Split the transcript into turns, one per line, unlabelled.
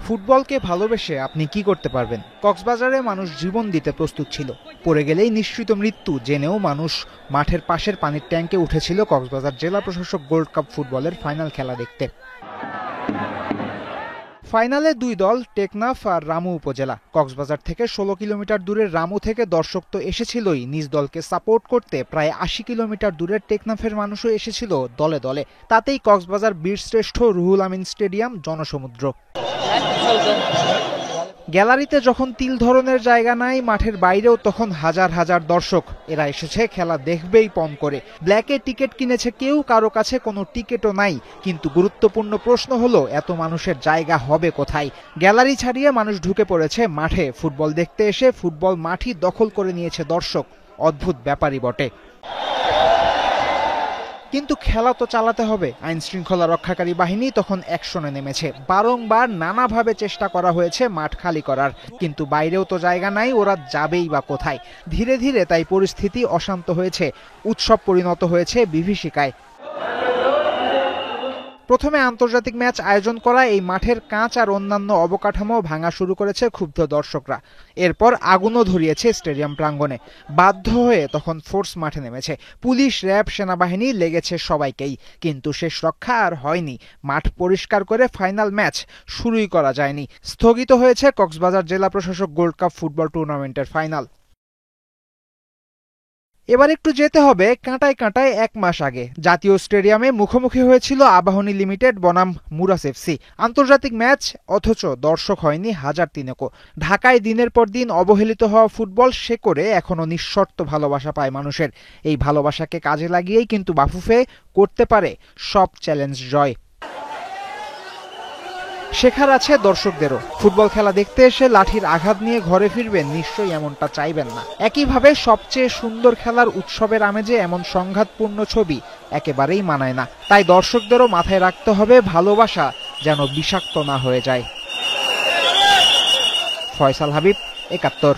ফুটবলকে ভালোবেসে আপনি কি করতে পারবেন? কক্সবাজারে মানুষ জীবন দিতে প্রস্তুত ছিল। পড়ে গেলেই নিশ্চিত মৃত্যু জেনেও মানুষ মাঠের পাশের পানির ট্যাঙ্কে উঠেছিল কক্সবাজার জেলা প্রশাসক গোল্ড কাপ ফুটবলের ফাইনাল খেলা দেখতে। ফাইনালে দুই দল টেকনাফ আর রামু উপজেলা। কক্সবাজার থেকে ১৬ কিলোমিটার দূরের রামু থেকে দর্শক তো এসেছিলই নিজ দলকে সাপোর্ট করতে, প্রায় ৮০ কিলোমিটার দূরের টেকনাফের মানুষও এসেছিল দলে দলে। তাতেই কক্সবাজার বীরশ্রেষ্ঠ রুহুল আমিন স্টেডিয়াম জনসমুদ্র। গ্যালারিতে যখন তিল ধরনের জায়গা নাই, মাঠের বাইরেও তখন হাজার হাজার দর্শক। এরা এসেছে খেলা দেখবেই পণ করে। ব্ল্যাকে টিকিট কিনেছে কেউ, কারো কাছে কোনো টিকিটও নাই। কিন্তু গুরুত্বপূর্ণ প্রশ্ন হলো, এত মানুষের জায়গা হবে কোথায়? গ্যালারি ছাড়িয়ে মানুষ ঢুকে পড়েছে মাঠে। ফুটবল দেখতে এসে ফুটবল মাঠই দখল করে নিয়েছে দর্শক। অদ্ভুত ব্যাপারই বটে। কিন্তু খেলা তো চালাতে হবে। আইন শৃঙ্খলা রক্ষাকারী বাহিনী তখন অ্যাকশনে নেমেছে। বারংবার নানাভাবে চেষ্টা করা হয়েছে মাঠ খালি করার, কিন্তু বাইরেও তো জায়গা নাই, ওরা যাবেই বা কোথায়? ধীরে ধীরে তাই পরিস্থিতি অশান্ত হয়েছে, উৎসব পরিণত হয়েছে বিভীষিকায়। প্রথমে আন্তর্জাতিক ম্যাচ আয়োজন করা এই মাঠের কাঁচ আর অন্যান্য অবকাঠামো ভাঙা শুরু করেছে ক্ষুব্ধ দর্শকরা। এরপর আগুনও ধরিয়েছে স্টেডিয়াম প্রাঙ্গণে। বাধ্য হয়ে তখন ফোর্স মাঠে নেমেছে। পুলিশ, র্যাব, সেনাবাহিনী লেগেছে সবাইকেই। কিন্তু শেষ রক্ষা আর হয়নি। মাঠ পরিষ্কার করে ফাইনাল ম্যাচ শুরুই করা যায়নি। স্থগিত হয়েছে কক্সবাজার জেলা প্রশাসক গোল্ড কাপ ফুটবল টুর্নামেন্টের ফাইনাল। এবার একটু যেতে হবে কাঁটায় কাঁটায় ১ মাস আগে। জাতীয় স্টেডিয়ামে মুখোমুখি হয়েছিল আবাহনী লিমিটেড বনাম মুরাস এফসি। আন্তর্জাতিক ম্যাচ, অথচ দর্শক হয়নি হাজার তিনেকও। ঢাকায় দিনের পর দিন অবহেলিত হওয়া ফুটবল শেকড়ে এখনো নিঃশর্ত ভালোবাসা পায় মানুষের। এই ভালোবাসাকে কাজে লাগিয়েই কিন্তু বাফুফে করতে পারে সব চ্যালেঞ্জ জয়। শেখার আছে দর্শকদেরও। ফুটবল খেলা দেখতে এসে লাঠির আঘাত নিয়ে ঘরে ফিরবেন, নিশ্চয়ই এমনটা চাইবেন না। একইভাবে সবচেয়ে সুন্দর খেলার উৎসবের আমেজে এমন সংঘাতপূর্ণ ছবি একেবারেই মানায় না। তাই দর্শকদেরও মাথায় রাখতে হবে, ভালোবাসা যেন বিষাক্ত না হয়ে যায়। ফয়সাল হাবিব, ৭১।